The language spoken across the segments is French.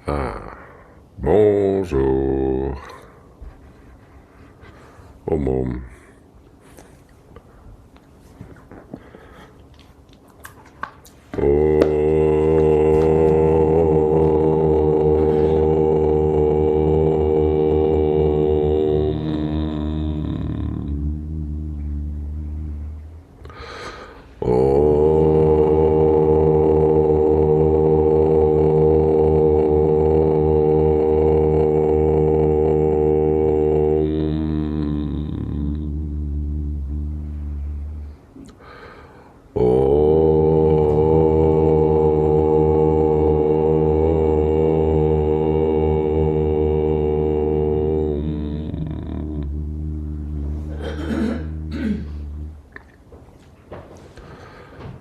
Ah, bonjour. Oh môme.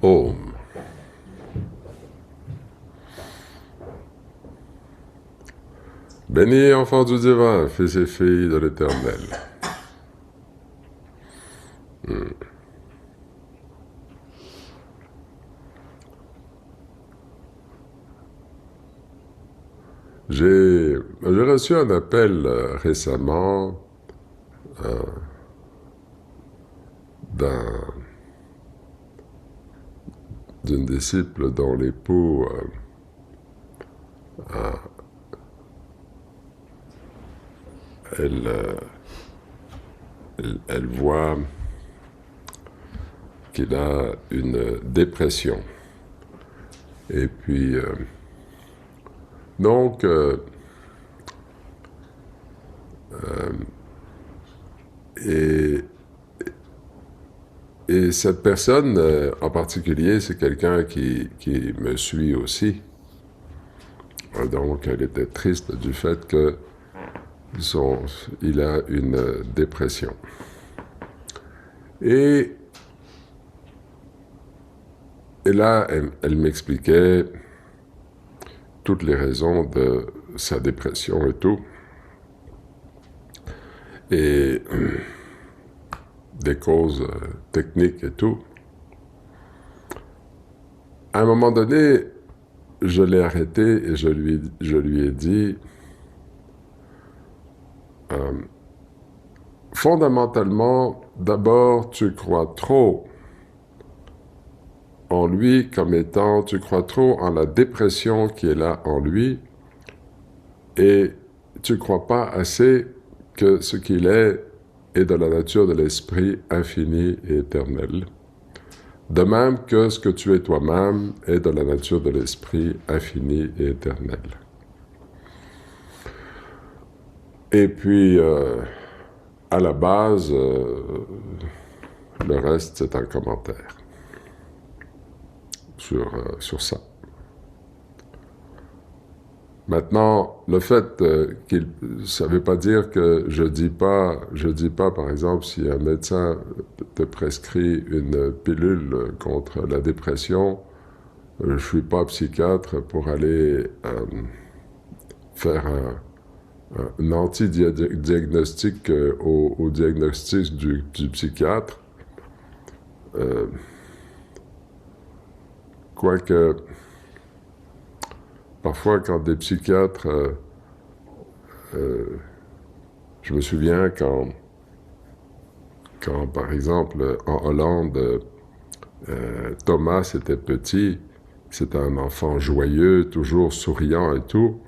Om. Béni, enfant du divin, fils et filles de l'éternel. J'ai reçu un appel récemment d'une disciple dont l'époux elle, elle voit qu'il a une dépression. Et puis, donc, et cette personne en particulier, c'est quelqu'un qui me suit aussi. Donc, elle était triste du fait que il a une dépression. Et là, elle m'expliquait toutes les raisons de sa dépression et tout. Et des causes techniques et tout. À un moment donné, je l'ai arrêté et je lui ai dit, fondamentalement, d'abord, tu crois trop en lui comme étant, tu crois trop en la dépression qui est là en lui, et tu crois pas assez que ce qu'il est de la nature de l'esprit infini et éternel. De même que ce que tu es toi-même est de la nature de l'esprit infini et éternel. Et puis, à la base, le reste, c'est un commentaire sur ça. Maintenant, le fait ça ne veut pas dire que je dis pas, par exemple, si un médecin te prescrit une pilule contre la dépression, je suis pas psychiatre pour aller faire un anti-diagnostic au diagnostic du psychiatre. Quoique, parfois, quand des psychiatres... je me souviens quand par exemple, en Hollande, Thomas était petit, c'était un enfant joyeux, toujours souriant et tout.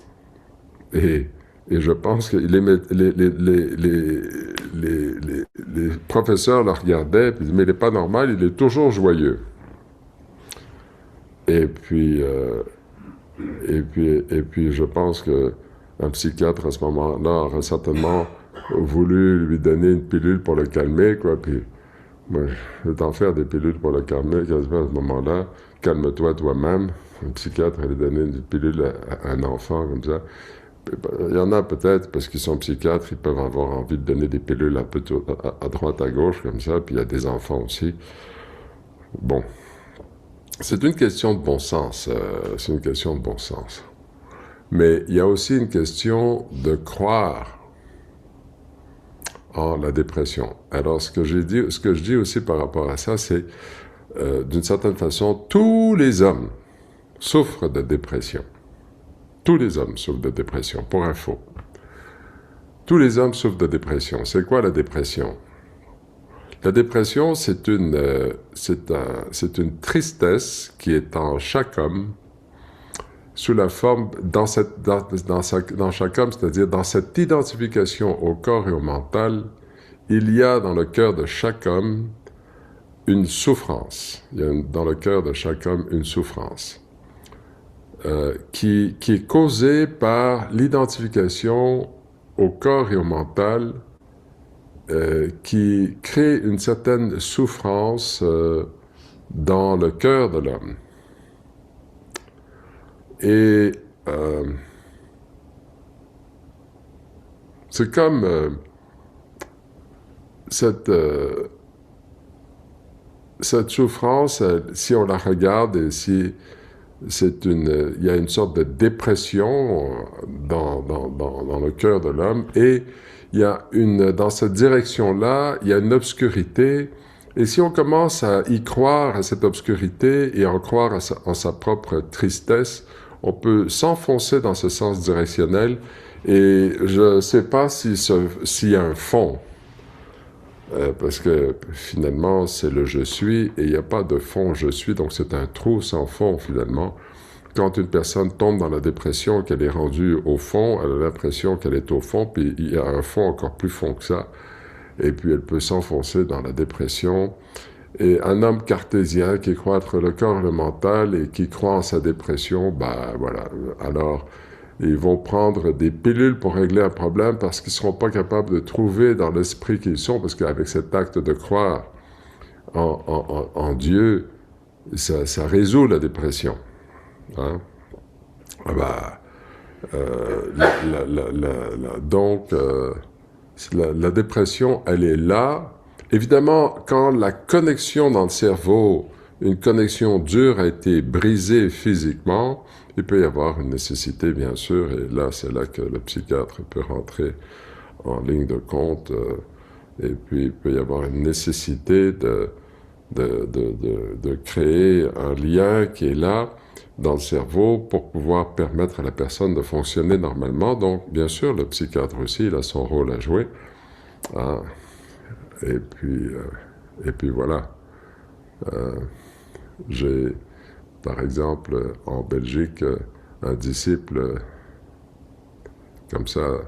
Et je pense que les professeurs le regardaient et disaient « Mais il n'est pas normal, il est toujours joyeux. » Et puis, je pense qu'un psychiatre à ce moment-là aurait certainement voulu lui donner une pilule pour le calmer, quoi. Puis, moi, je vais t'en faire des pilules pour le calmer, à ce moment-là. Calme-toi toi-même. Un psychiatre allait donner une pilule à un enfant comme ça. Il y en a peut-être, parce qu'ils sont psychiatres, ils peuvent avoir envie de donner des pilules un peu à droite, à gauche, comme ça. Puis il y a des enfants aussi. Bon. C'est une question de bon sens. C'est une question de bon sens. Mais il y a aussi une question de croire en la dépression. Alors, ce que je dis aussi par rapport à ça, c'est, d'une certaine façon, tous les hommes souffrent de dépression. Tous les hommes souffrent de dépression, pour info. Tous les hommes souffrent de dépression. C'est quoi la dépression? La dépression, c'est une tristesse qui est en chaque homme, sous la forme, dans chaque homme, c'est-à-dire dans cette identification au corps et au mental, il y a dans le cœur de chaque homme une souffrance. Il y a dans le cœur de chaque homme une souffrance qui est causée par l'identification au corps et au mental qui crée une certaine souffrance dans le cœur de l'homme. Et c'est comme cette souffrance, si on la regarde et si il y a une sorte de dépression dans le cœur de l'homme et il y a dans cette direction-là, il y a une obscurité. Et si on commence à y croire à cette obscurité et à en croire en sa propre tristesse, on peut s'enfoncer dans ce sens directionnel. Et je ne sais pas s'il y a un fond. Parce que finalement, c'est le je suis et il n'y a pas de fond je suis, donc c'est un trou sans fond finalement. Quand une personne tombe dans la dépression, qu'elle est rendue au fond, elle a l'impression qu'elle est au fond, puis il y a un fond encore plus fond que ça, et puis elle peut s'enfoncer dans la dépression. Et un homme cartésien qui croit entre le corps et le mental et qui croit en sa dépression, bah voilà, alors ils vont prendre des pilules pour régler un problème parce qu'ils ne seront pas capables de trouver dans l'esprit qu'ils sont, parce qu'avec cet acte de croire en Dieu, ça résout la dépression. Hein? Ah bah, donc, la dépression, elle est là. Évidemment, quand la connexion dans le cerveau, une connexion dure a été brisée physiquement, il peut y avoir une nécessité, bien sûr, et là, c'est là que le psychiatre peut rentrer en ligne de compte, et puis il peut y avoir une nécessité de créer un lien qui est là, dans le cerveau pour pouvoir permettre à la personne de fonctionner normalement. Donc, bien sûr, le psychiatre aussi, il a son rôle à jouer. Hein? Et puis voilà. J'ai, par exemple, en Belgique, un disciple comme ça,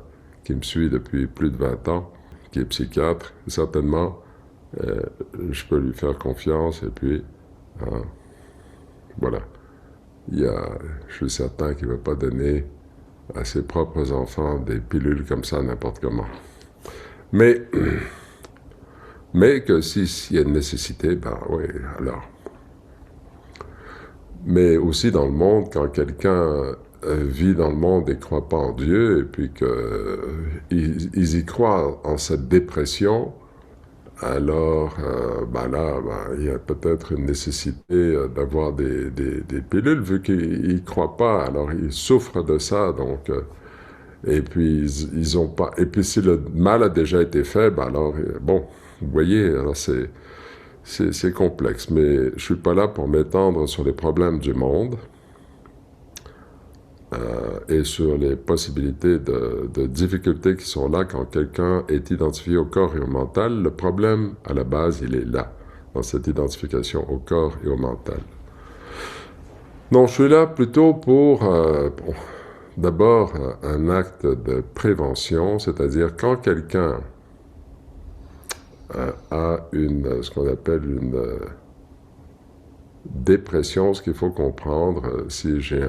qui me suit depuis plus de 20 ans, qui est psychiatre. Certainement, je peux lui faire confiance. Et puis, voilà. Je suis certain qu'il ne va pas donner à ses propres enfants des pilules comme ça n'importe comment. Mais que s'il y a une nécessité, ben oui, alors. Mais aussi dans le monde, quand quelqu'un vit dans le monde et ne croit pas en Dieu, et puis qu'ils y croient en cette dépression, alors il y a peut-être une nécessité d'avoir des pilules, vu qu'ils ne croient pas, alors ils souffrent de ça, donc... et puis, ils ont pas... Et puis, si le mal a déjà été fait, ben alors, bon, vous voyez, alors c'est complexe. Mais je suis pas là pour m'étendre sur les problèmes du monde et sur les possibilités de difficultés qui sont là quand quelqu'un est identifié au corps et au mental. Le problème, à la base, il est là, dans cette identification au corps et au mental. Donc, je suis là plutôt pour d'abord un acte de prévention, c'est-à-dire quand quelqu'un a ce qu'on appelle une dépression, ce qu'il faut comprendre, si j'ai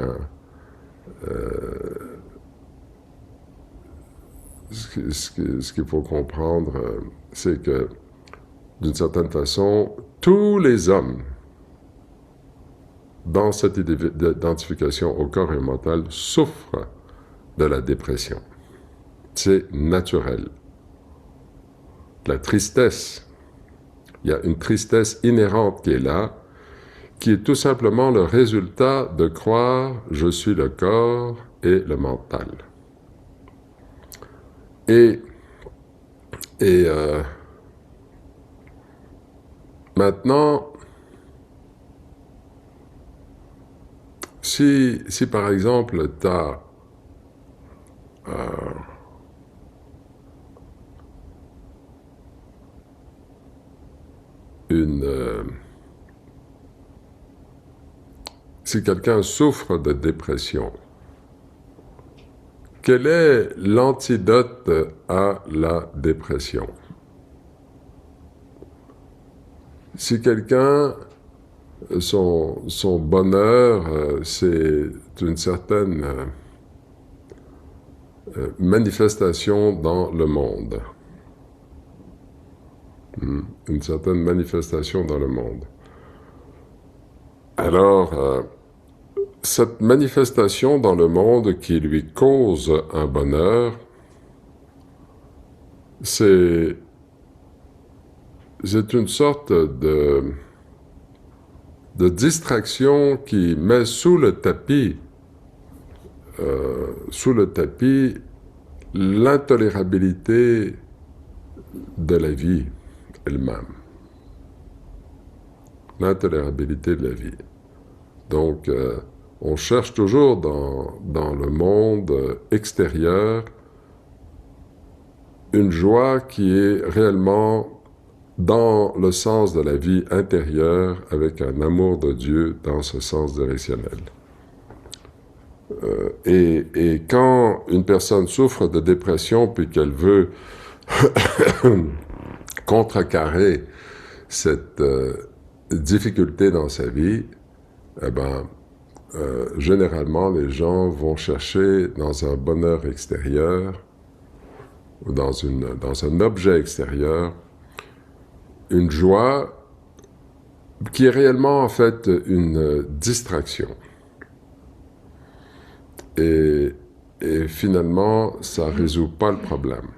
ce qu'il faut comprendre, c'est que d'une certaine façon, tous les hommes dans cette identification au corps et au mental souffrent de la dépression. C'est naturel. La tristesse, il y a une tristesse inhérente qui est là, qui est tout simplement le résultat de croire « je suis le corps et le mental ». Et maintenant, si par exemple, tu as si quelqu'un souffre de dépression, quel est l'antidote à la dépression? Si quelqu'un, son bonheur, c'est une certaine manifestation dans le monde. Une certaine manifestation dans le monde. Alors, cette manifestation dans le monde qui lui cause un bonheur, c'est une sorte de distraction qui met sous le tapis l'intolérabilité de la vie elle-même. L'intolérabilité de la vie. Donc, on cherche toujours dans le monde extérieur une joie qui est réellement dans le sens de la vie intérieure, avec un amour de Dieu dans ce sens directionnel. Et quand une personne souffre de dépression puis qu'elle veut contrecarrer cette difficulté dans sa vie, eh ben, généralement, les gens vont chercher dans un bonheur extérieur ou dans un objet extérieur une joie qui est réellement en fait une distraction. Et finalement, ça ne résout pas le problème.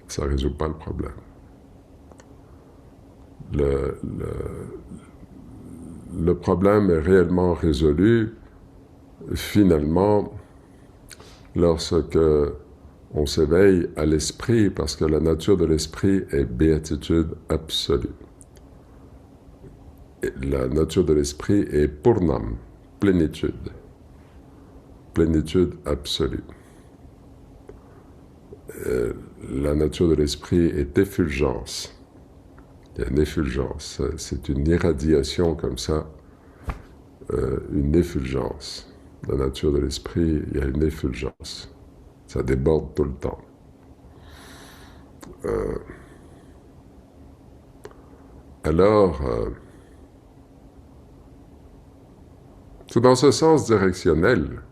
Ça ne résout pas le problème. Le problème est réellement résolu, finalement, lorsque on s'éveille à l'esprit, parce que la nature de l'esprit est béatitude absolue. Et la nature de l'esprit est purnam, plénitude. Plénitude absolue. La nature de l'esprit est effulgence. Il y a une effulgence. C'est une irradiation comme ça, une effulgence. La nature de l'esprit, il y a une effulgence. Ça déborde tout le temps. Alors, c'est dans ce sens directionnel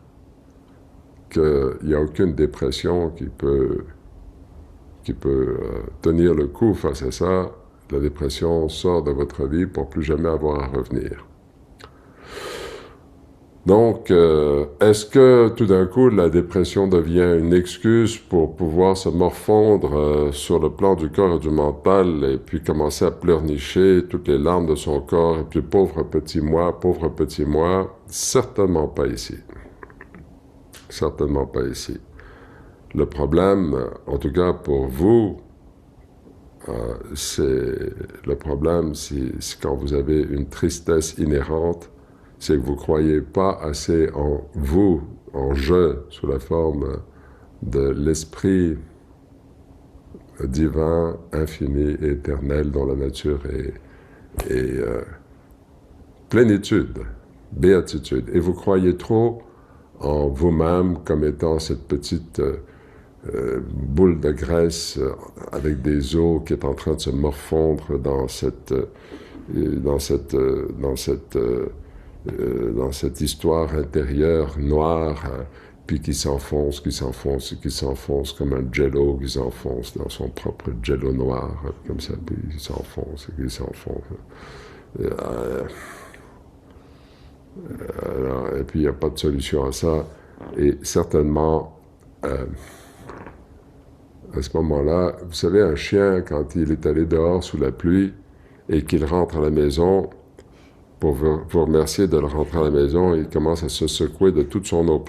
qu'il n'y a aucune dépression qui peut tenir le coup face à ça. La dépression sort de votre vie pour plus jamais avoir à revenir. Donc, est-ce que tout d'un coup, la dépression devient une excuse pour pouvoir se morfondre sur le plan du corps et du mental et puis commencer à pleurnicher toutes les larmes de son corps et puis pauvre petit moi, certainement pas ici. Certainement pas ici. Le problème, en tout cas pour vous, c'est quand vous avez une tristesse inhérente, c'est que vous ne croyez pas assez en vous, en je, sous la forme de l'esprit divin, infini et éternel dont la nature est plénitude, béatitude. Et vous croyez trop en vous-même comme étant cette petite boule de graisse avec des os qui est en train de se morfondre dans cette histoire intérieure noire, puis qui s'enfonce comme un jello qui s'enfonce dans son propre jello noir, comme ça, puis il s'enfonce. Et puis il n'y a pas de solution à ça. Et certainement, à ce moment-là, vous savez, un chien, quand il est allé dehors sous la pluie et qu'il rentre à la maison, pour vous remercier de le rentrer à la maison, il commence à se secouer de toute son eau.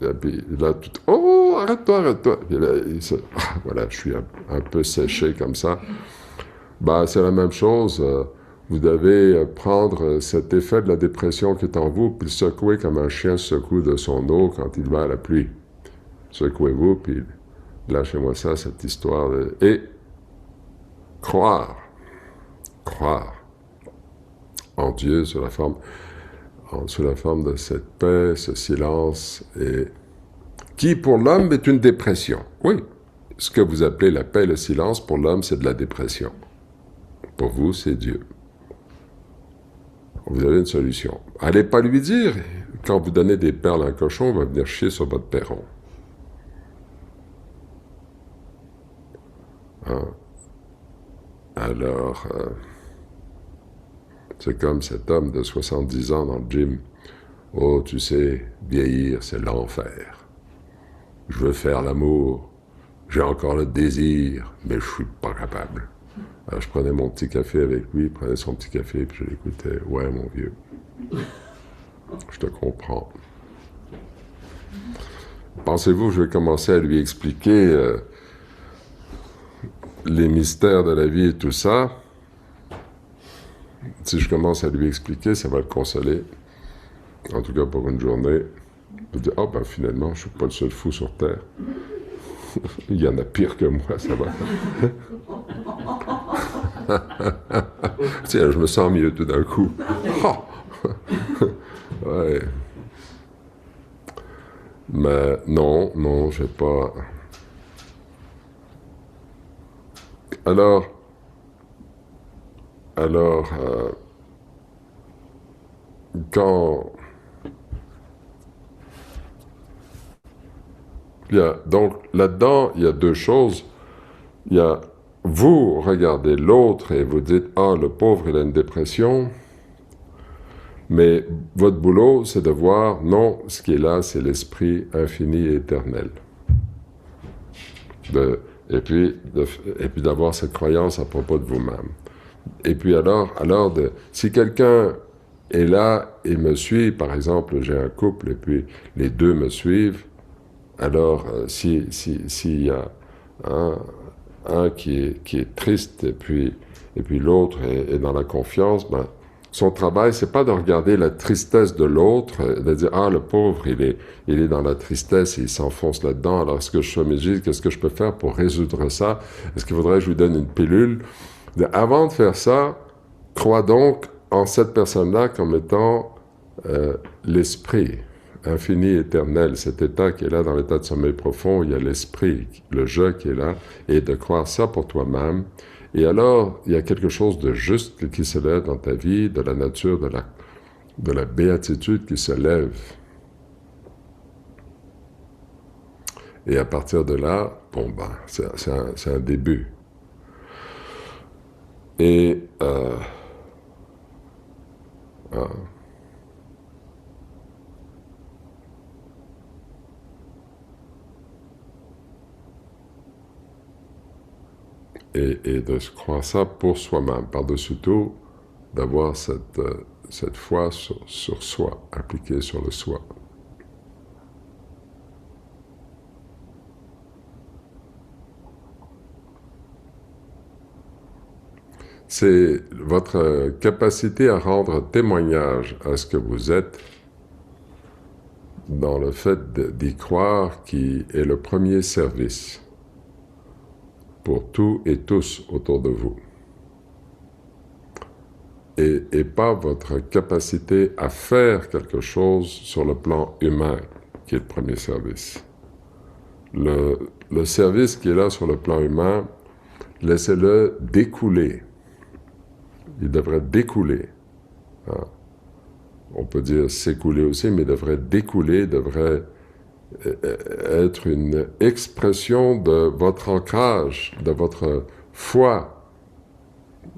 Et puis là, oh, arrête-toi. Puis là, voilà, je suis un peu séché comme ça. Ben, c'est la même chose. Vous devez prendre cet effet de la dépression qui est en vous, puis le secouer comme un chien secoue de son eau quand il va à la pluie. Secouez-vous, puis lâchez-moi ça, cette histoire de... Et croire en Dieu sous la forme de cette paix, ce silence, et qui pour l'homme est une dépression. Oui, ce que vous appelez la paix et le silence, pour l'homme, c'est de la dépression. Pour vous, c'est Dieu. Vous avez une solution. Allez pas lui dire, quand vous donnez des perles à un cochon, il va venir chier sur votre perron. Hein? Alors, c'est comme cet homme de 70 ans dans le gym. Oh, tu sais, vieillir, c'est l'enfer. Je veux faire l'amour, j'ai encore le désir, mais je suis pas capable. Alors, je prenais mon petit café avec lui, il prenait son petit café, puis je l'écoutais. Ouais, mon vieux, je te comprends. Pensez-vous que je vais commencer à lui expliquer les mystères de la vie et tout ça? Si je commence à lui expliquer, ça va le consoler. En tout cas, pour une journée. Je dis, oh, ben finalement, je suis pas le seul fou sur Terre. Il y en a pire que moi, ça va. Tiens, je me sens mieux tout d'un coup. Ouais. Mais non, je vais pas... Alors, quand... Donc, là-dedans, il y a deux choses. Il y a, vous regardez l'autre et vous dites, ah, le pauvre, il a une dépression. Mais votre boulot, c'est de voir, non, ce qui est là, c'est l'esprit infini et éternel. Et puis d'avoir cette croyance à propos de vous-même. Et puis alors si quelqu'un est là et me suit, par exemple, j'ai un couple et puis les deux me suivent, alors s'il y a un qui est triste et puis l'autre est dans la confiance, ben, son travail, c'est pas de regarder la tristesse de l'autre, de dire, ah, le pauvre, il est dans la tristesse et il s'enfonce là-dedans, alors est-ce que je me dis, qu'est-ce que je peux faire pour résoudre ça? Est-ce qu'il faudrait que je lui donne une pilule? Avant de faire ça, crois donc en cette personne-là comme étant l'esprit infini, éternel, cet état qui est là dans l'état de sommeil profond, il y a l'esprit, le je qui est là, et de croire ça pour toi-même. Et alors, il y a quelque chose de juste qui se lève dans ta vie, de la nature, de la béatitude qui se lève. Et à partir de là, bon, ben, c'est un début. Et et de se croire ça pour soi-même. Par-dessus tout, d'avoir cette foi sur soi, appliquée sur le soi. C'est votre capacité à rendre témoignage à ce que vous êtes dans le fait d'y croire qui est le premier service pour tout et tous autour de vous. Et pas votre capacité à faire quelque chose sur le plan humain qui est le premier service. Le service qui est là sur le plan humain, laissez-le découler. Il devrait découler. Hein. On peut dire s'écouler aussi, mais il devrait découler, devrait être une expression de votre ancrage, de votre foi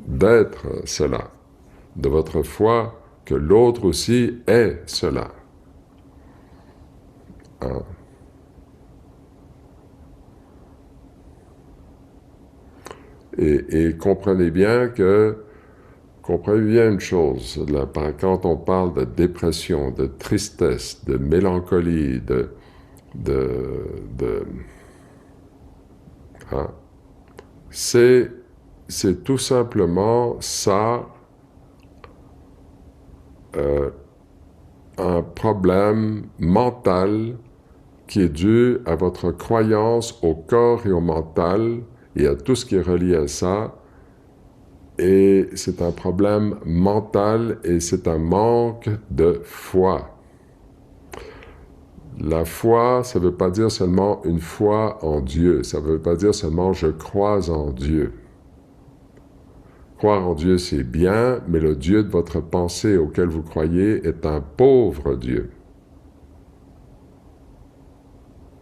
d'être cela, de votre foi que l'autre aussi est cela. Hein? Et comprenez bien une chose, là, quand on parle de dépression, de tristesse, de mélancolie, hein, c'est tout simplement ça, un problème mental qui est dû à votre croyance au corps et au mental et à tout ce qui est relié à ça. Et c'est un problème mental et c'est un manque de foi. La foi, ça ne veut pas dire seulement une foi en Dieu. Ça ne veut pas dire seulement je crois en Dieu. Croire en Dieu, c'est bien, mais le Dieu de votre pensée auquel vous croyez est un pauvre Dieu.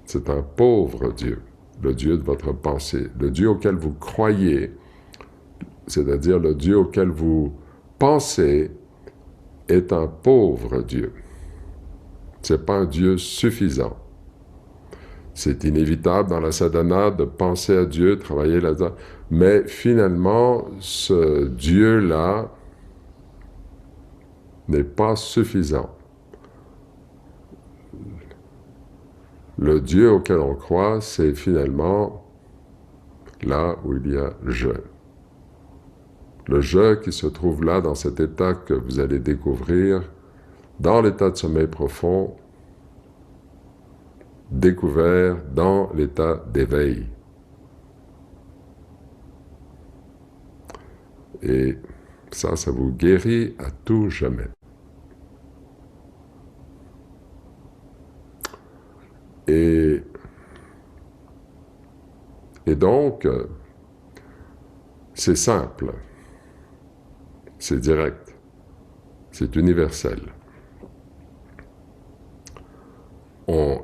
C'est un pauvre Dieu, le Dieu de votre pensée. Le Dieu auquel vous croyez, c'est-à-dire le Dieu auquel vous pensez, est un pauvre Dieu. Ce n'est pas un Dieu suffisant. C'est inévitable dans la sadhana de penser à Dieu, travailler là-dedans. Mais finalement, ce Dieu-là n'est pas suffisant. Le Dieu auquel on croit, c'est finalement là où il y a je. Le je qui se trouve là dans cet état que vous allez découvrir, dans l'état de sommeil profond, découvert dans l'état d'éveil. Et ça vous guérit à tout jamais. Et donc, c'est simple, c'est direct, c'est universel.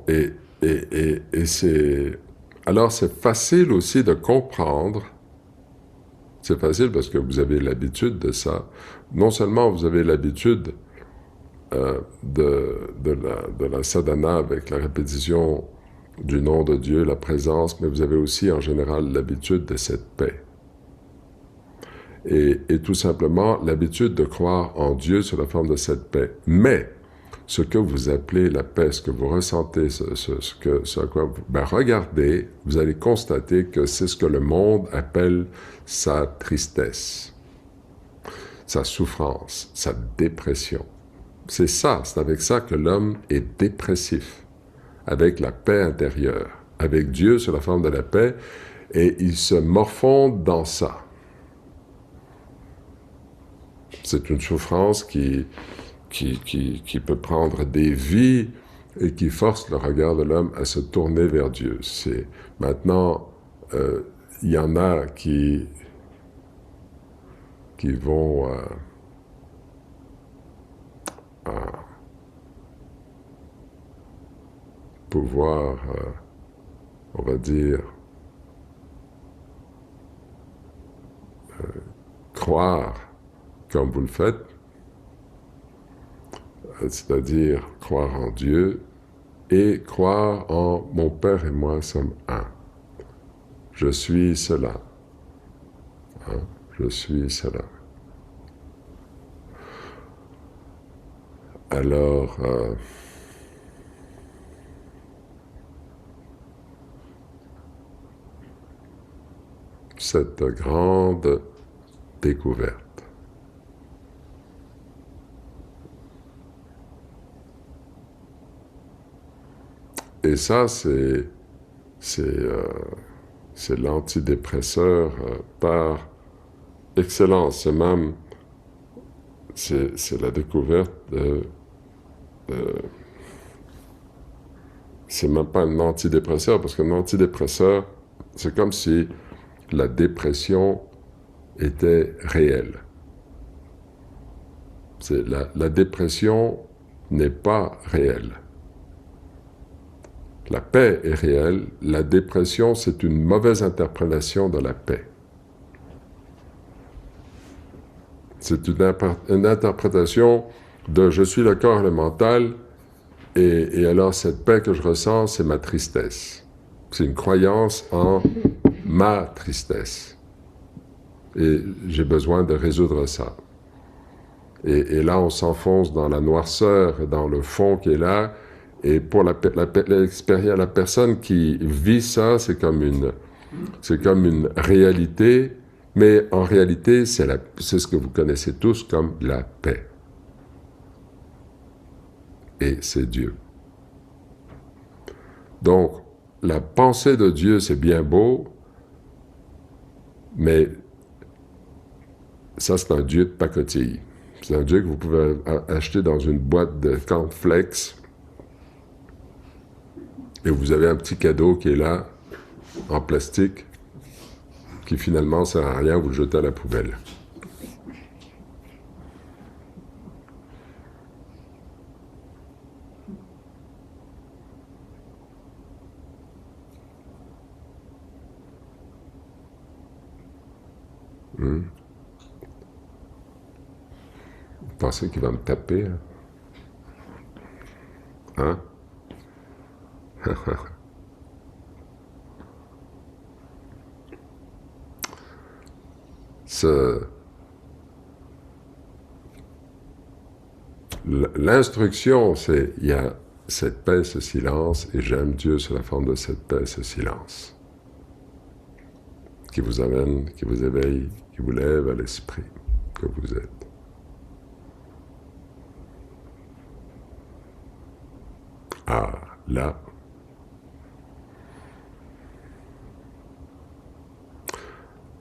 Et c'est... Alors c'est facile aussi de comprendre, c'est facile parce que vous avez l'habitude de ça. Non seulement vous avez l'habitude de la sadhana avec la répétition du nom de Dieu, la présence, mais vous avez aussi en général l'habitude de cette paix. Et tout simplement l'habitude de croire en Dieu sous la forme de cette paix. Mais ce que vous appelez la paix, ce que vous ressentez, regardez, vous allez constater que c'est ce que le monde appelle sa tristesse, sa souffrance, sa dépression. C'est ça, c'est avec ça que l'homme est dépressif, avec la paix intérieure, avec Dieu sous la forme de la paix, et il se morfonde dans ça. C'est une souffrance qui peut prendre des vies et qui force le regard de l'homme à se tourner vers Dieu. Maintenant, il y en a qui vont pouvoir, on va dire, croire comme vous le faites, c'est-à-dire croire en Dieu et croire en « mon Père et moi sommes un ». Je suis cela. Hein? Je suis cela. Alors, cette grande découverte. Et ça, c'est l'antidépresseur par excellence. C'est même, c'est la découverte c'est même pas un antidépresseur, parce qu'un antidépresseur, c'est comme si la dépression était réelle. La dépression n'est pas réelle. La paix est réelle, la dépression, c'est une mauvaise interprétation de la paix. C'est une interprétation de « je suis le corps et le mental », et alors cette paix que je ressens, c'est ma tristesse. C'est une croyance en ma tristesse. Et j'ai besoin de résoudre ça. Et là, on s'enfonce dans la noirceur, dans le fond qui est là, et pour la personne qui vit ça, c'est comme une réalité, mais en réalité, c'est ce que vous connaissez tous comme la paix. Et c'est Dieu. Donc, la pensée de Dieu, c'est bien beau, mais ça, c'est un Dieu de pacotille. C'est un Dieu que vous pouvez acheter dans une boîte de cornflakes et vous avez un petit cadeau qui est là, en plastique, qui finalement ne sert à rien, vous le jetez à la poubelle. Vous pensez qu'il va me taper, hein? L'instruction, c'est il y a cette paix, ce silence, et j'aime Dieu sous la forme de cette paix, ce silence, qui vous amène, qui vous éveille, qui vous lève à l'esprit que vous êtes. Ah, là.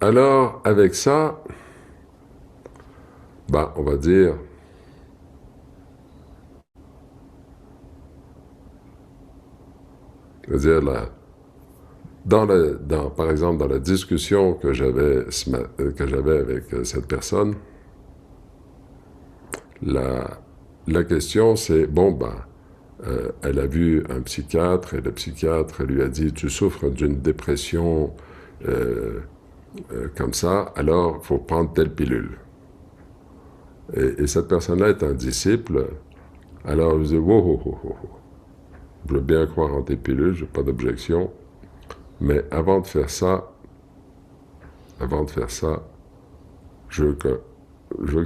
Alors, avec ça, on va dire, là, par exemple, dans la discussion que j'avais avec cette personne, la question c'est, elle a vu un psychiatre et le psychiatre lui a dit, tu souffres d'une dépression comme ça, alors il faut prendre telle pilule. Et cette personne-là est un disciple, alors je dis, wow, je veux bien croire en tes pilules, je n'ai pas d'objection, mais avant de faire ça, je veux que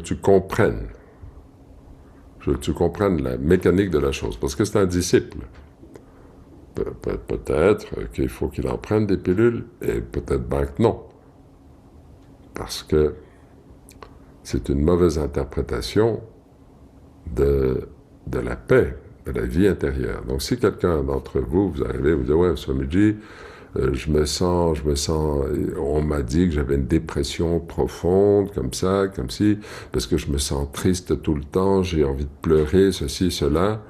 tu comprennes. Je veux que tu comprennes la mécanique de la chose, parce que c'est un disciple. Peut-être qu'il faut qu'il en prenne des pilules, et peut-être bien que non. Parce que c'est une mauvaise interprétation de la paix, de la vie intérieure. Donc si quelqu'un d'entre vous, vous arrivez, vous dites, ouais, Swamiji, je me sens, on m'a dit que j'avais une dépression profonde, comme ça, comme si, parce que je me sens triste tout le temps, j'ai envie de pleurer, ceci, cela.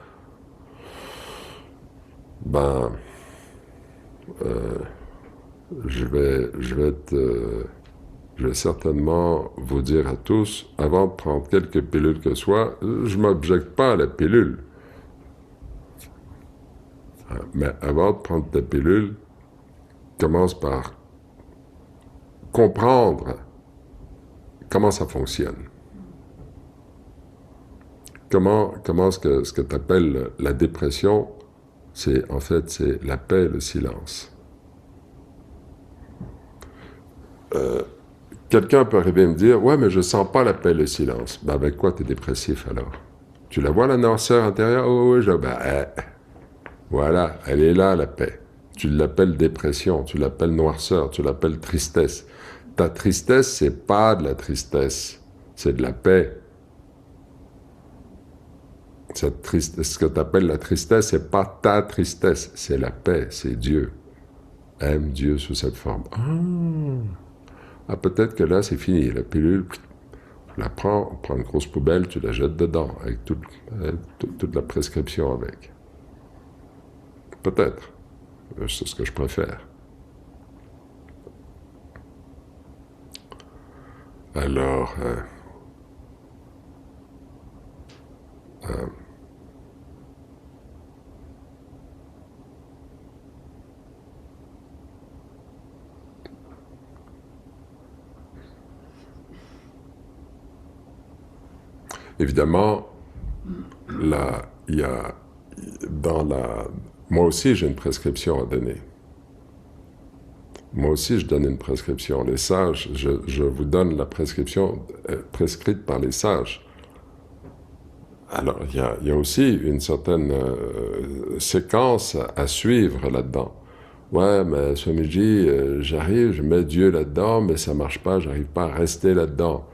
Je vais certainement vous dire à tous, avant de prendre quelques pilules que ce soit, je ne m'objecte pas à la pilule. Mais avant de prendre ta pilule, commence par comprendre comment ça fonctionne. Comment ce que tu appelles la dépression, c'est la paix et le silence. Quelqu'un peut arriver et me dire, ouais, mais je sens pas la paix et le silence. Avec quoi tu es dépressif alors? Tu la vois la noirceur intérieure? Oh oui, voilà, elle est là la paix. Tu l'appelles dépression, tu l'appelles noirceur, tu l'appelles tristesse. Ta tristesse, c'est pas de la tristesse, c'est de la paix. Ce que tu appelles la tristesse, c'est pas ta tristesse, c'est la paix, c'est Dieu. Aime Dieu sous cette forme. Peut-être que là, c'est fini. La pilule, tu la prends, on prend une grosse poubelle, tu la jettes dedans, avec toute la prescription avec. Peut-être. C'est ce que je préfère. Alors, évidemment, là, il y a moi aussi, j'ai une prescription à donner. Moi aussi, je donne une prescription. Les sages, je vous donne la prescription prescrite par les sages. Alors, il y a aussi une certaine séquence à suivre là-dedans. Ouais, mais Swamiji, j'arrive, je mets Dieu là-dedans, mais ça marche pas, j'arrive pas à rester là-dedans.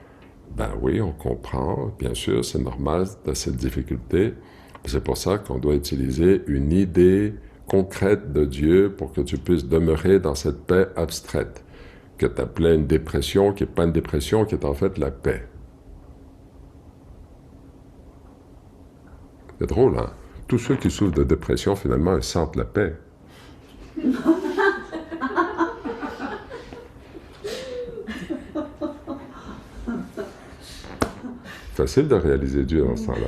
Oui, on comprend, bien sûr, c'est normal, t'as cette difficulté. C'est pour ça qu'on doit utiliser une idée concrète de Dieu pour que tu puisses demeurer dans cette paix abstraite, que tu appelais une dépression, qui n'est pas une dépression, qui est en fait la paix. C'est drôle, hein? Tous ceux qui souffrent de dépression, finalement, ils sentent la paix. Facile de réaliser Dieu dans ce temps-là.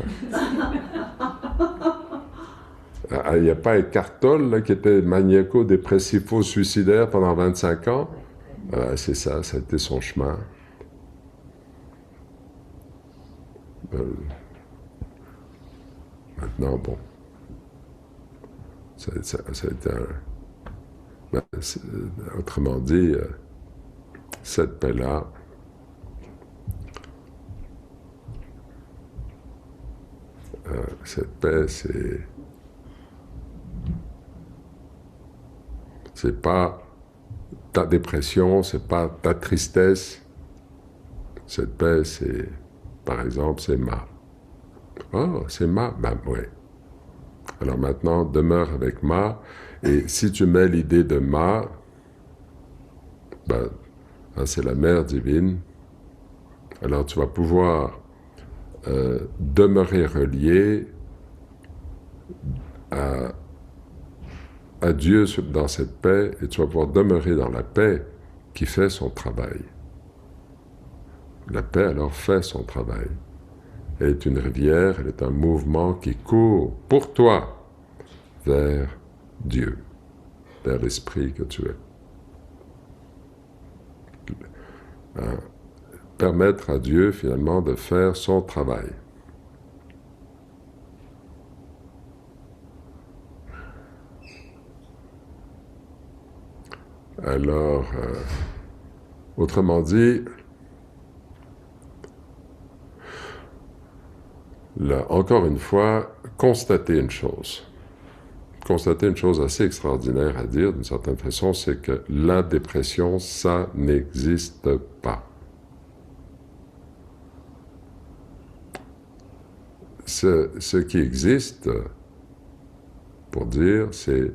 Il n'y a pas Eckhart Tolle là, qui était maniaco-dépressifo-suicidaire pendant 25 ans. C'est ça, ça a été son chemin. Maintenant, bon, ça a été autrement dit, cette paix-là, cette paix, c'est pas ta dépression, c'est pas ta tristesse. Cette paix, c'est, par exemple, c'est ma. Oh, c'est ma, ben oui. Alors maintenant, demeure avec ma, et si tu mets l'idée de ma, ben, c'est la mère divine, alors tu vas pouvoir demeurer relié à Dieu dans cette paix, et tu vas pouvoir demeurer dans la paix qui fait son travail. La paix alors fait son travail. Elle est une rivière, elle est un mouvement qui court pour toi vers Dieu, vers l'esprit que tu es. Permettre à Dieu finalement de faire son travail. Alors, autrement dit, là, encore une fois, constater une chose assez extraordinaire à dire, d'une certaine façon, c'est que la dépression, ça n'existe pas. Ce qui existe, pour dire, c'est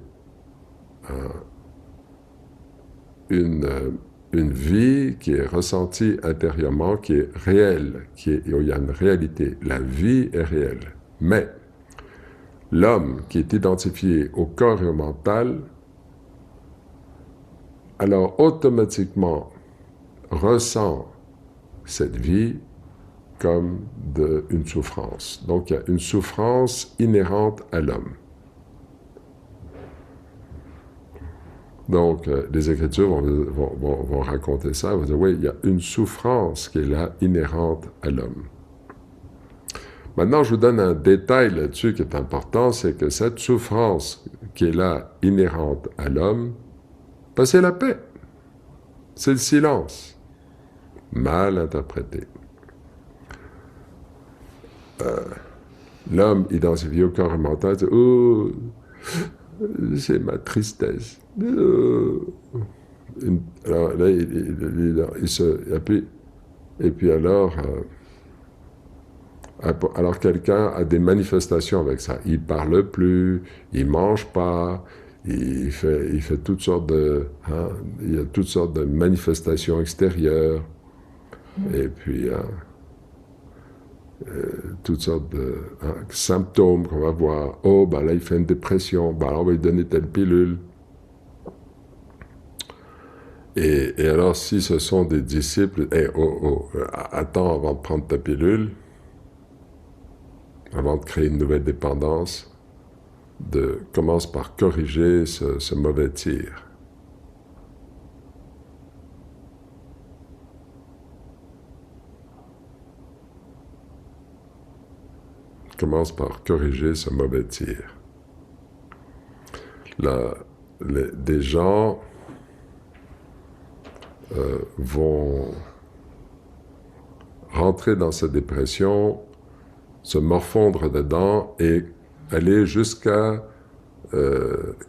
une vie qui est ressentie intérieurement, qui est réelle, où il y a une réalité. La vie est réelle. Mais l'homme qui est identifié au corps et au mental, alors automatiquement ressent cette vie comme une souffrance. Donc il y a une souffrance inhérente à l'homme. Donc les Écritures vont raconter ça, vont dire oui, il y a une souffrance qui est là, inhérente à l'homme. Maintenant, je vous donne un détail là-dessus qui est important, c'est que cette souffrance qui est là, inhérente à l'homme, ben c'est la paix. C'est le silence. Mal interprété. L'homme identifié au corps mental, c'est « Oh, c'est ma tristesse. Alors là, il se... Et puis alors quelqu'un a des manifestations avec ça. Il ne parle plus, il ne mange pas, il fait toutes sortes de... il y a toutes sortes de manifestations extérieures. Et puis... toutes sortes de symptômes qu'on va voir. Oh, ben là, il fait une dépression. Ben alors, on va lui donner telle pilule. Et alors, si ce sont des disciples, attends avant de prendre ta pilule, avant de créer une nouvelle dépendance, commence par corriger ce mauvais tir. Commence par corriger ce mauvais tir. Là, des gens vont rentrer dans cette dépression, se morfondre dedans et aller jusqu'à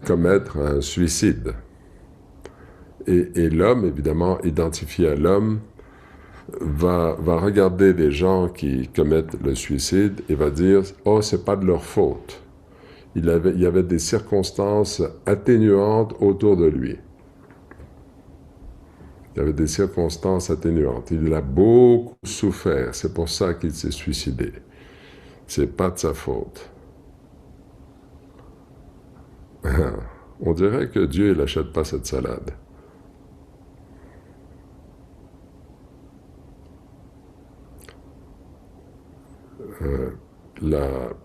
commettre un suicide. Et l'homme, évidemment, identifié à l'homme, va regarder des gens qui commettent le suicide et va dire « Oh, c'est pas de leur faute. il y avait des circonstances atténuantes autour de lui. Il y avait des circonstances atténuantes. Il a beaucoup souffert. C'est pour ça qu'il s'est suicidé. C'est pas de sa faute. On dirait que Dieu, il n'achète pas cette salade.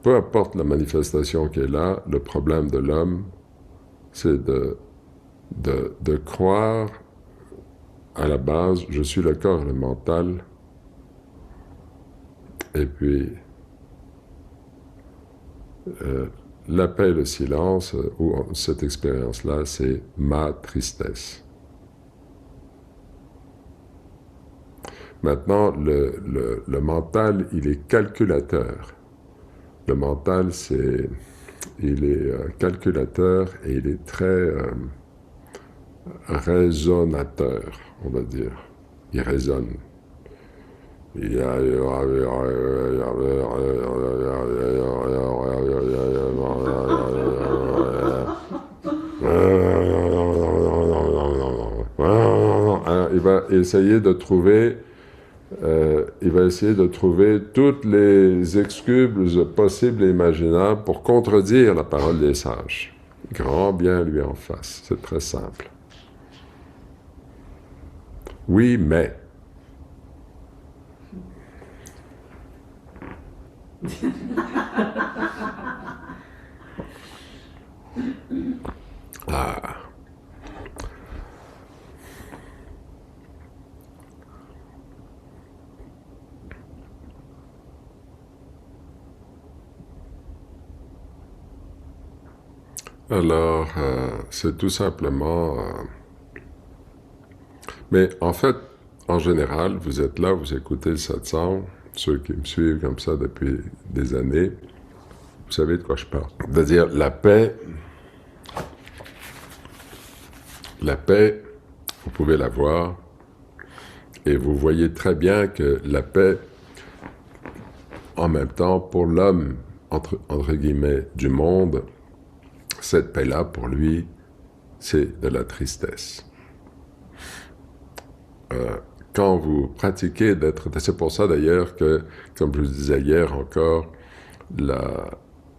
Peu importe la manifestation qui est là, le problème de l'homme, c'est de croire à la base, je suis le corps et le mental, et puis la paix et le silence, ou cette expérience-là, c'est ma tristesse. Maintenant, le mental, il est calculateur. Le mental, il est calculateur et il est très raisonnateur, on va dire. Il raisonne. Il va essayer de trouver toutes les excuses possibles et imaginables pour contredire la parole des sages. Grand bien lui en face. C'est très simple. Oui, mais. Ah. Alors, c'est tout simplement... mais en fait, en général, vous êtes là, vous écoutez le satsang, ceux qui me suivent comme ça depuis des années, vous savez de quoi je parle. C'est-à-dire, la paix, vous pouvez la voir, et vous voyez très bien que la paix, en même temps, pour l'homme, entre guillemets, du monde, cette paix-là, pour lui, c'est de la tristesse. Quand vous pratiquez d'être... C'est pour ça d'ailleurs que, comme je vous disais hier encore, la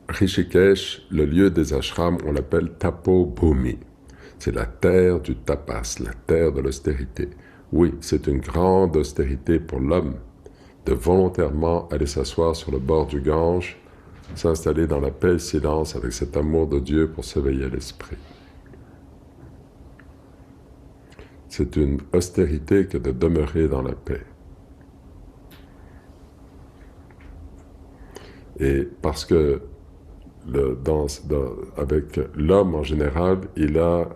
Rishikesh, le lieu des ashrams, on l'appelle Tapobhumi. C'est la terre du tapas, la terre de l'austérité. Oui, c'est une grande austérité pour l'homme de volontairement aller s'asseoir sur le bord du Gange, s'installer dans la paix et le silence avec cet amour de Dieu pour s'éveiller à l'esprit. C'est une austérité que de demeurer dans la paix. Et parce que avec l'homme en général, il a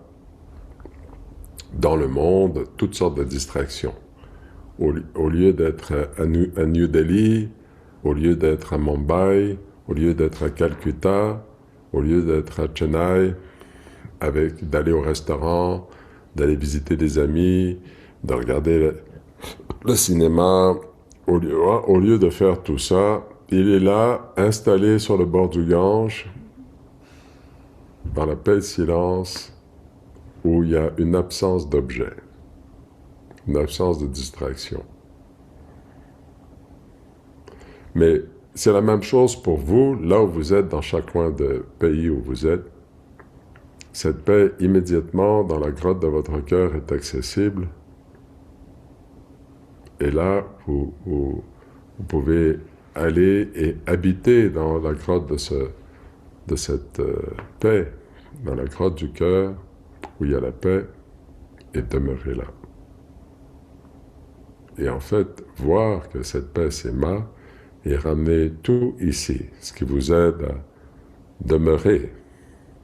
dans le monde toutes sortes de distractions. Au lieu d'être à New Delhi, au lieu d'être à Mumbai, au lieu d'être à Calcutta, au lieu d'être à Chennai, d'aller au restaurant, d'aller visiter des amis, de regarder le cinéma, au lieu de faire tout ça, il est là, installé sur le bord du Gange, dans la paix et le silence, où il y a une absence d'objet, une absence de distraction. Mais c'est la même chose pour vous, là où vous êtes, dans chaque coin de pays où vous êtes. Cette paix, immédiatement, dans la grotte de votre cœur, est accessible. Et là, vous pouvez aller et habiter dans la grotte de cette paix, dans la grotte du cœur, où il y a la paix, et demeurer là. Et en fait, voir que cette paix, c'est ma, et ramener tout ici, ce qui vous aide à demeurer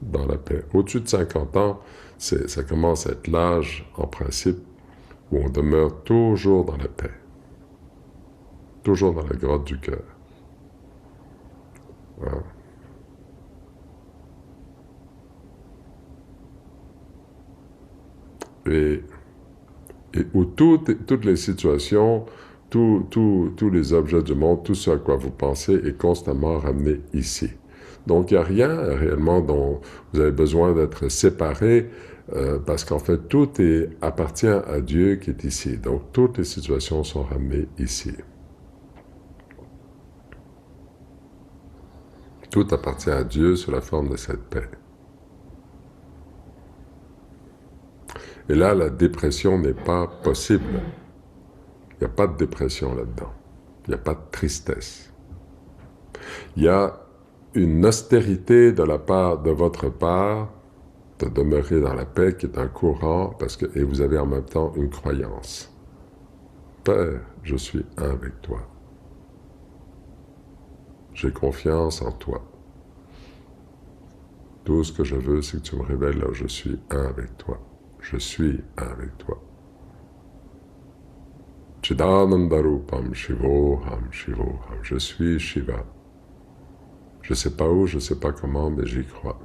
dans la paix. Au-dessus de 50 ans, ça commence à être l'âge, en principe, où on demeure toujours dans la paix. Toujours dans la grotte du cœur. Voilà. Et où toutes les situations, tous les objets du monde, tout ce à quoi vous pensez est constamment ramené ici. Donc il n'y a rien réellement dont vous avez besoin d'être séparé, parce qu'en fait tout appartient à Dieu qui est ici. Donc toutes les situations sont ramenées ici. Tout appartient à Dieu sous la forme de cette paix. Et là, la dépression n'est pas possible. Il n'y a pas de dépression là-dedans. Il n'y a pas de tristesse. Il y a une austérité de votre part, de demeurer dans la paix, qui est un courant, et vous avez en même temps une croyance. Père, je suis un avec toi. J'ai confiance en toi. Tout ce que je veux, c'est que tu me révèles là où je suis un avec toi. Je suis un avec toi. Chidanandarupam Shivoham Shivoham. Je suis Shiva. Je ne sais pas où, je ne sais pas comment, mais j'y crois.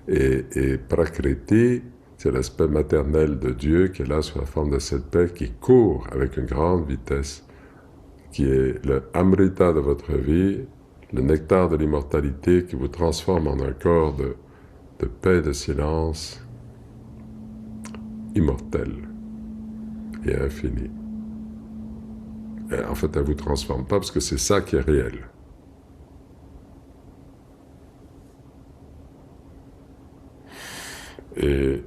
Et Prakriti, c'est l'aspect maternel de Dieu qui est là sous la forme de cette paix qui court avec une grande vitesse, qui est le Amrita de votre vie, le nectar de l'immortalité qui vous transforme en un corps de paix, de silence, immortel et infini. Et en fait, elle ne vous transforme pas parce que c'est ça qui est réel. Et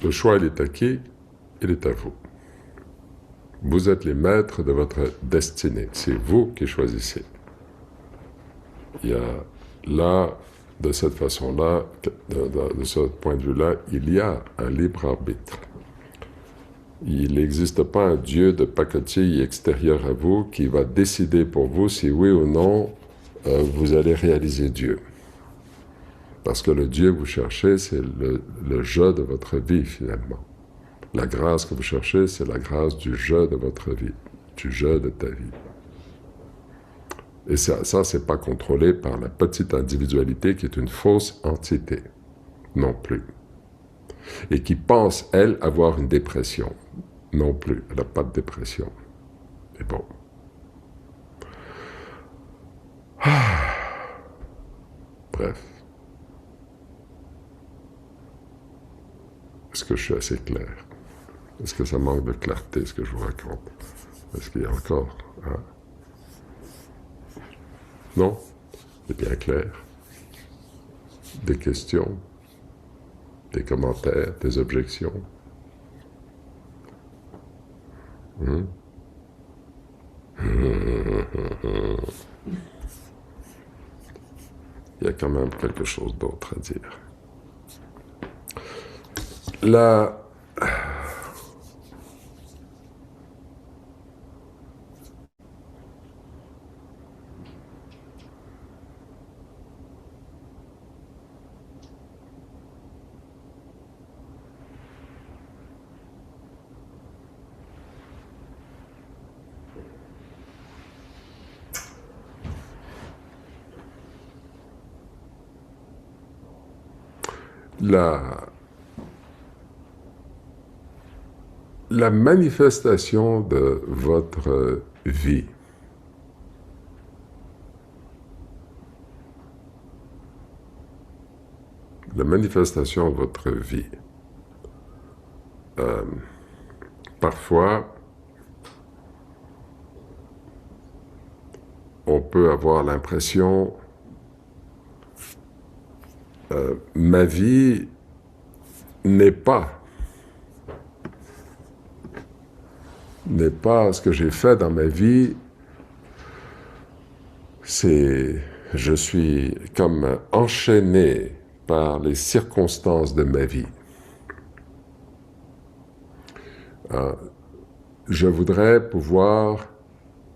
le choix, il est à qui? Il est à vous. Vous êtes les maîtres de votre destinée. C'est vous qui choisissez. Il y a là, de cette façon-là, de ce point de vue-là, il y a un libre arbitre. Il n'existe pas un Dieu de pacotille extérieur à vous qui va décider pour vous si oui ou non vous allez réaliser Dieu. Parce que le Dieu que vous cherchez, c'est le je de votre vie, finalement. La grâce que vous cherchez, c'est la grâce du je de votre vie, du je de ta vie. Et ça c'est pas contrôlé par la petite individualité qui est une fausse entité, non plus. Et qui pense, elle, avoir une dépression. Non plus, elle n'a pas de dépression. Mais bon. Bref. Est-ce que je suis assez clair? Est-ce que ça manque de clarté, ce que je vous raconte? Est-ce qu'il y a encore... Hein? Non? C'est bien clair. Des questions? Des commentaires? Des objections? Il y a quand même quelque chose d'autre à dire. La manifestation de votre vie, la manifestation de votre vie, parfois, on peut avoir l'impression ma vie n'est pas ce que j'ai fait dans ma vie, je suis comme enchaîné par les circonstances de ma vie. Je voudrais pouvoir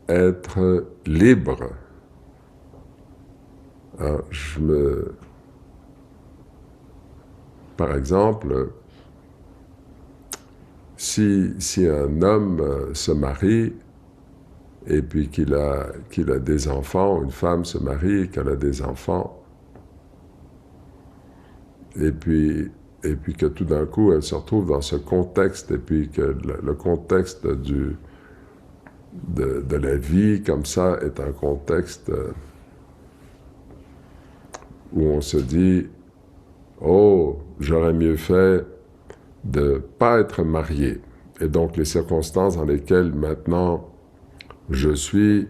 être libre. Par exemple, si un homme se marie et puis qu'il a des enfants, une femme se marie et qu'elle a des enfants, et puis que tout d'un coup elle se retrouve dans ce contexte, et puis que le contexte de la vie comme ça est un contexte où on se dit « Oh, j'aurais mieux fait de ne pas être marié ». Et donc les circonstances dans lesquelles maintenant je suis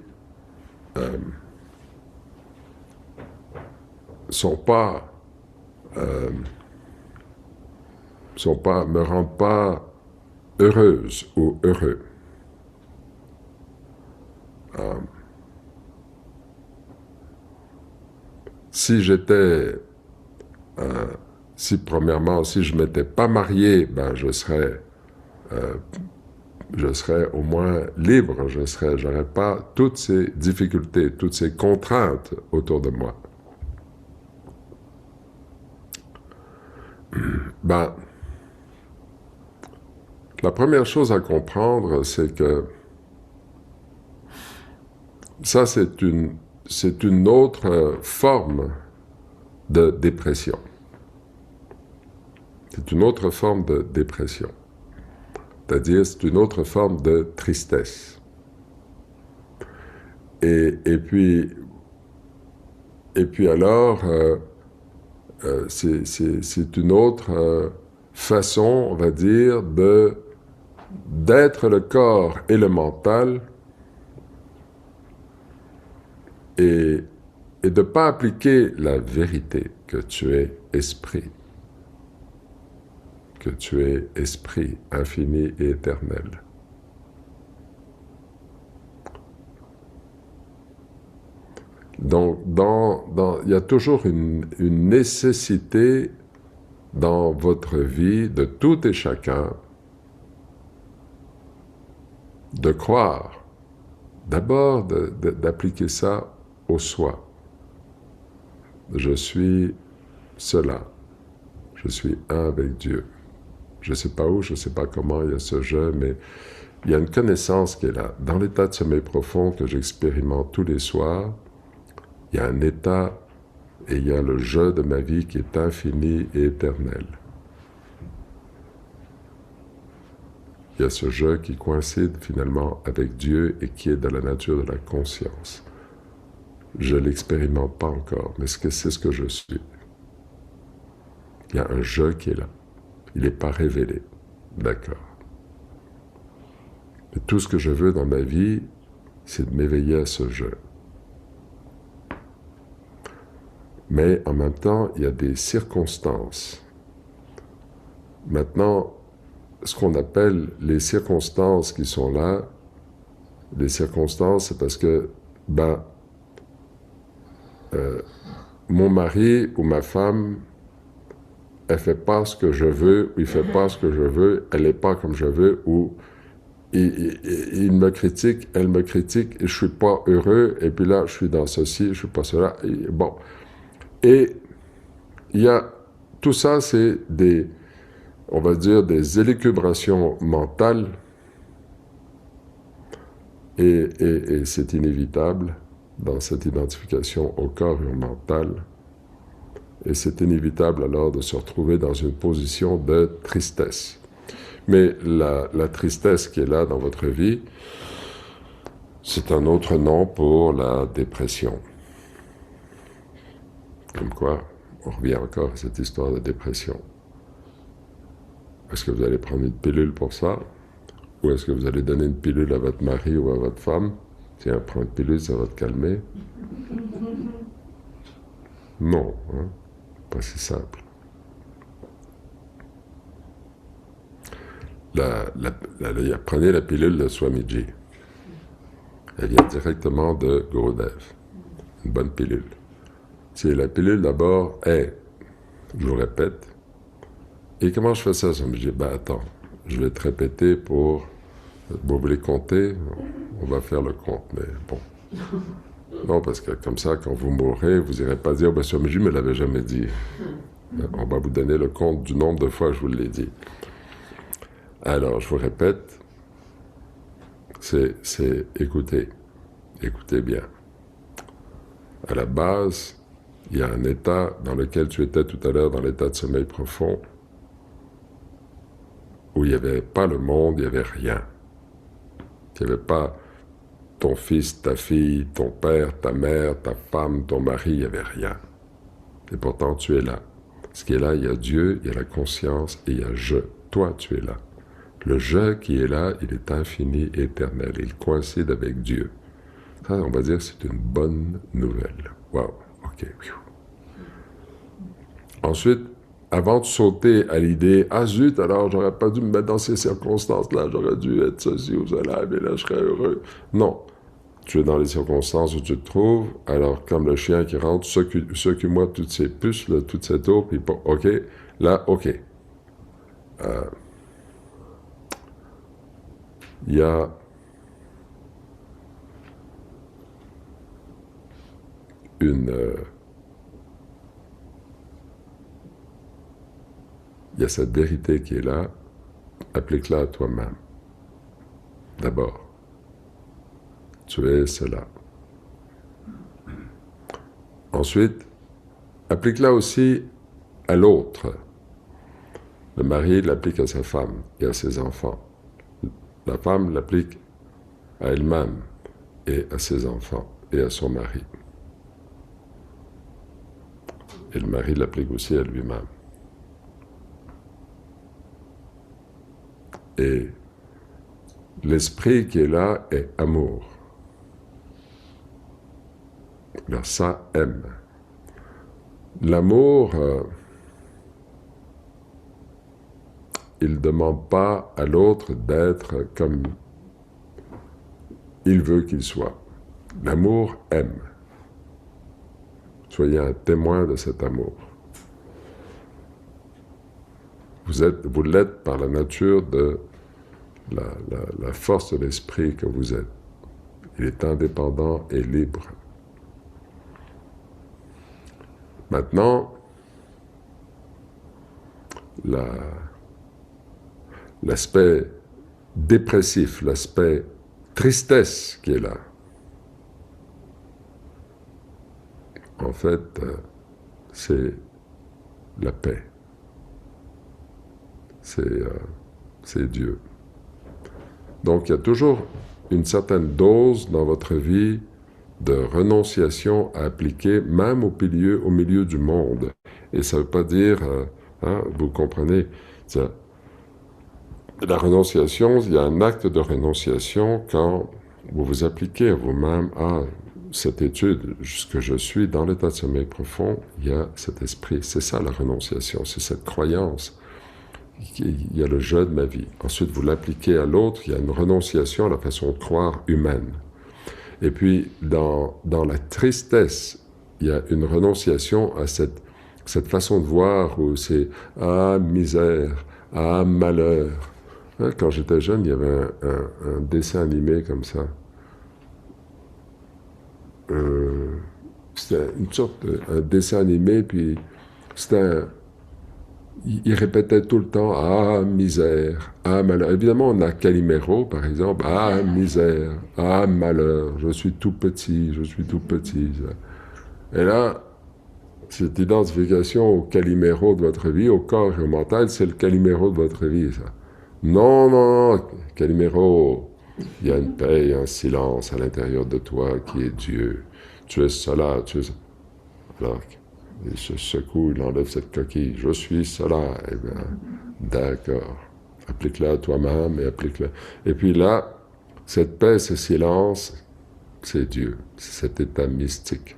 me rendent pas heureuse ou heureux. Si j'étais, premièrement, si je m'étais pas marié, ben je serais au moins libre, j'aurais pas toutes ces difficultés, toutes ces contraintes autour de moi. Ben, la première chose à comprendre, c'est que ça, c'est une autre forme de dépression. C'est une autre forme de dépression. C'est-à-dire, c'est une autre forme de tristesse. Et puis alors, c'est une autre façon, on va dire, d'être le corps et le mental et de ne pas appliquer la vérité que tu es esprit. Que tu es esprit infini et éternel. Donc, il y a toujours une nécessité dans votre vie de tout et chacun de croire, d'abord d'appliquer ça au soi. Je suis cela. Je suis un avec Dieu. Je ne sais pas où, je ne sais pas comment, il y a ce jeu, mais il y a une connaissance qui est là. Dans l'état de sommeil profond que j'expérimente tous les soirs, il y a un état et il y a le jeu de ma vie qui est infini et éternel. Il y a ce jeu qui coïncide finalement avec Dieu et qui est de la nature de la conscience. Je ne l'expérimente pas encore, mais c'est ce que je suis. Il y a un jeu qui est là. Il n'est pas révélé. D'accord. Et tout ce que je veux dans ma vie, c'est de m'éveiller à ce jeu. Mais en même temps, il y a des circonstances. Maintenant, ce qu'on appelle les circonstances qui sont là, les circonstances, c'est parce que, mon mari ou ma femme, elle fait pas ce que je veux, ou il fait pas ce que je veux, elle n'est pas comme je veux, ou il me critique, elle me critique, et je suis pas heureux, et puis là, je suis dans ceci, je suis pas cela, et bon. Et il y a, tout ça, c'est on va dire, des élucubrations mentales, et c'est inévitable dans cette identification au corps et au mental. Et c'est inévitable alors de se retrouver dans une position de tristesse. Mais la tristesse qui est là dans votre vie, c'est un autre nom pour la dépression. Comme quoi, on revient encore à cette histoire de dépression. Est-ce que vous allez prendre une pilule pour ça? Ou est-ce que vous allez donner une pilule à votre mari ou à votre femme? Tiens, prends une pilule, ça va te calmer. Non, hein? Pas si simple. Prenez la pilule de Swamiji. Elle vient directement de Gurudev. Une bonne pilule. C'est la pilule d'abord est, je vous répète. Et comment je fais ça, Swamiji? Attends, je vais te répéter pour... Vous voulez compter? On va faire le compte, mais bon. Non, parce que comme ça, quand vous mourrez, vous n'irez pas dire, Swamiji ne me l'avait jamais dit. On va vous donner le compte du nombre de fois que je vous l'ai dit. Alors, je vous répète, c'est écoutez bien. À la base, il y a un état dans lequel tu étais tout à l'heure, dans l'état de sommeil profond, où il n'y avait pas le monde, il n'y avait rien. Il n'y avait pas ton fils, ta fille, ton père, ta mère, ta femme, ton mari, il n'y avait rien. Et pourtant, tu es là. Ce qui est là, il y a Dieu, il y a la conscience et il y a je. Toi, tu es là. Le je qui est là, il est infini, éternel. Il coïncide avec Dieu. Ça, on va dire, c'est une bonne nouvelle. Waouh, ok. Ensuite, avant de sauter à l'idée, ah zut, alors j'aurais pas dû me mettre dans ces circonstances-là, j'aurais dû être ceci ou cela, mais là je serais heureux. Non, tu es dans les circonstances où tu te trouves, alors comme le chien qui rentre, secoue-moi toutes ces puces, là, toute cette eau, puis ok, là, ok. Il y a il y a cette vérité qui est là, applique-la à toi-même. D'abord, tu es cela. Ensuite, applique-la aussi à l'autre. Le mari l'applique à sa femme et à ses enfants. La femme l'applique à elle-même et à ses enfants et à son mari. Et le mari l'applique aussi à lui-même. Et l'esprit qui est là est amour. Alors ça aime. L'amour, il ne demande pas à l'autre d'être comme il veut qu'il soit. L'amour aime. Soyez un témoin de cet amour. Vous l'êtes par la nature de la force de l'esprit que vous êtes. Il est indépendant et libre. Maintenant, l'aspect dépressif, l'aspect tristesse qui est là, en fait, c'est la paix. C'est Dieu. Donc il y a toujours une certaine dose dans votre vie de renonciation à appliquer, même au milieu du monde. Et ça ne veut pas dire, vous comprenez, la renonciation, il y a un acte de renonciation quand vous vous appliquez à vous-même, cette étude, ce que je suis dans l'état de sommeil profond, il y a cet esprit. C'est ça la renonciation, c'est cette croyance. Il y a le je de ma vie. Ensuite, vous l'appliquez à l'autre, il y a une renonciation à la façon de croire humaine. Et puis, dans la tristesse, il y a une renonciation à cette façon de voir où c'est « ah, misère, ah, malheur ». Quand j'étais jeune, il y avait un dessin animé comme ça. C'était une sorte de dessin animé, puis c'était il répétait tout le temps « ah, misère, ah, malheur ». Évidemment, on a Calimero, par exemple, « ah, misère, ah, malheur, je suis tout petit, je suis tout petit ». Et là, cette identification au Calimero de votre vie, au corps et au mental, c'est le Calimero de votre vie, ça. Non, non, Calimero, il y a une paix, un silence à l'intérieur de toi qui est Dieu. Tu es cela, tu es... Alors, il se secoue, il enlève cette coquille. Je suis cela. Eh bien, d'accord. Applique-la à toi-même et applique-la. Et puis là, cette paix, ce silence, c'est Dieu. C'est cet état mystique.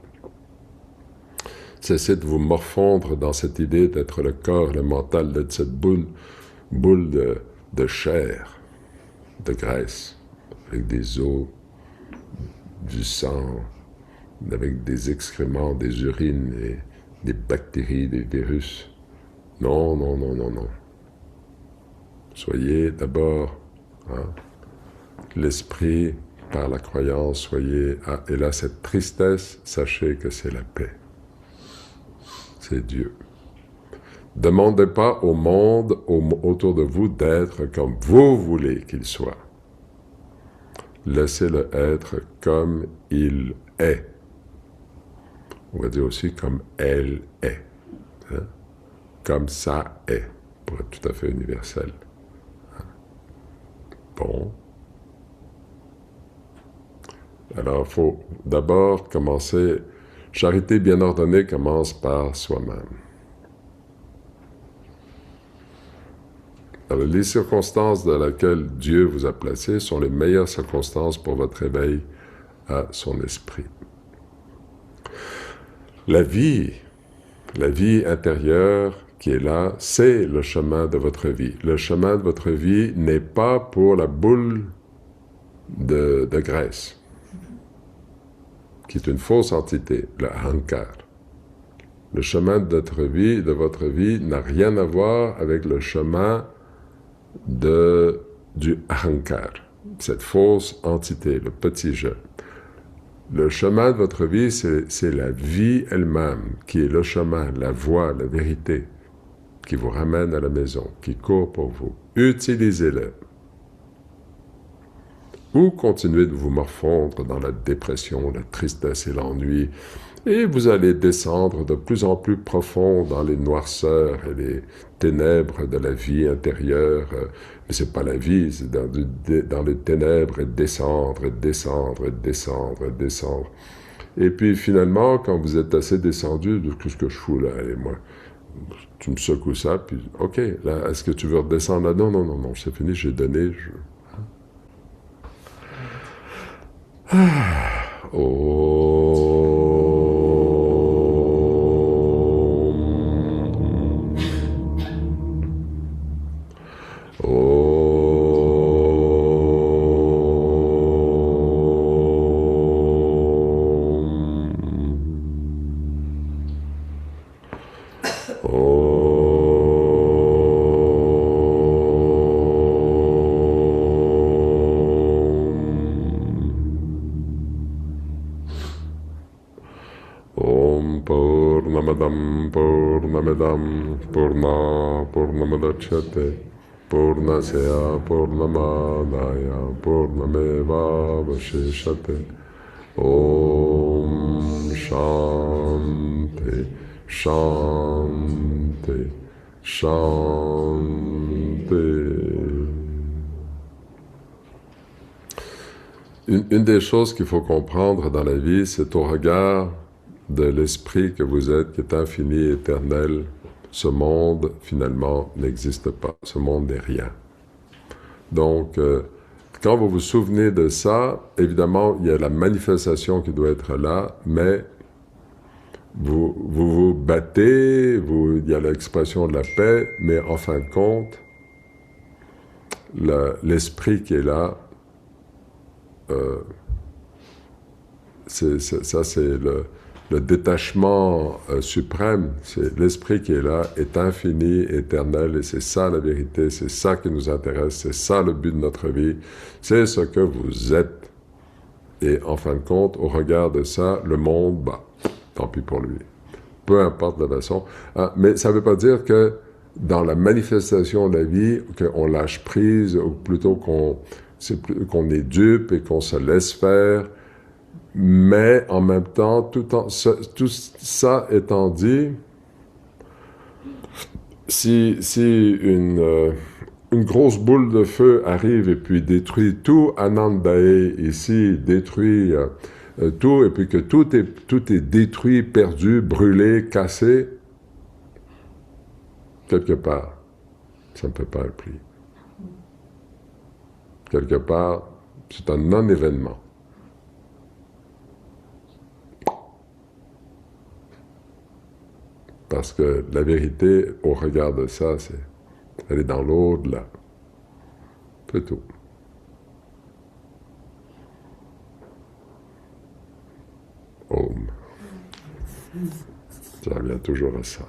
Cessez de vous morfondre dans cette idée d'être le corps, le mental, d'être cette boule de chair, de graisse, avec des os, du sang, avec des excréments, des urines, et des bactéries, des virus. Non, non, non, non, non. Soyez d'abord l'esprit par la croyance, soyez... et là, cette tristesse, sachez que c'est la paix. C'est Dieu. Demandez pas au monde autour de vous d'être comme vous voulez qu'il soit. Laissez-le être comme il est. On va dire aussi comme elle est. Comme ça est, pour être tout à fait universel. Bon. Alors, il faut d'abord commencer... Charité bien ordonnée commence par soi-même. Alors, les circonstances dans lesquelles Dieu vous a placé sont les meilleures circonstances pour votre éveil à son esprit. La vie intérieure qui est là, c'est le chemin de votre vie. Le chemin de votre vie n'est pas pour la boule de graisse, qui est une fausse entité, le ahankar. Le chemin de votre vie, n'a rien à voir avec le chemin du ahankar, cette fausse entité, le petit je. Le chemin de votre vie, c'est la vie elle-même, qui est le chemin, la voie, la vérité, qui vous ramène à la maison, qui court pour vous. Utilisez-le. Ou continuez de vous morfondre dans la dépression, la tristesse et l'ennui, et vous allez descendre de plus en plus profond dans les noirceurs et les ténèbres de la vie intérieure. Mais c'est pas la vie, c'est dans les ténèbres, et descendre, et descendre, et descendre, et descendre. Et puis finalement, quand vous êtes assez descendu, qu'est-ce que je fous là? Allez, moi, tu me secoues ça, puis ok, là, est-ce que tu veux redescendre là? Non, non, non, non, c'est fini, j'ai donné. Purnamidam Purna Purnamadachyate Purnasya Purnamadaya Purnameva Vashishate Om Shanti Shanti Shanti. Une des choses qu'il faut comprendre dans la vie, c'est au regard de l'esprit que vous êtes, qui est infini, éternel, ce monde, finalement, n'existe pas. Ce monde n'est rien. Donc, quand vous vous souvenez de ça, évidemment, il y a la manifestation qui doit être là, mais vous battez, il y a l'expression de la paix, mais en fin de compte, l'esprit qui est là, c'est le détachement suprême, c'est l'esprit qui est là, est infini, éternel, et c'est ça la vérité, c'est ça qui nous intéresse, c'est ça le but de notre vie, c'est ce que vous êtes. Et en fin de compte, au regard de ça, le monde, bah, tant pis pour lui. Peu importe la façon. Mais ça ne veut pas dire que dans la manifestation de la vie, qu'on lâche prise, ou plutôt qu'on est dupe et qu'on se laisse faire. Mais en même temps, tout ça étant dit, si une grosse boule de feu arrive et puis détruit tout Anandae ici, détruit tout, et puis que tout est détruit, perdu, brûlé, cassé, quelque part, ça ne peut pas être pris. Quelque part, c'est un non-événement. Parce que la vérité, au regard de ça, elle est dans l'au-delà. C'est tout. Om. Ça revient toujours à ça.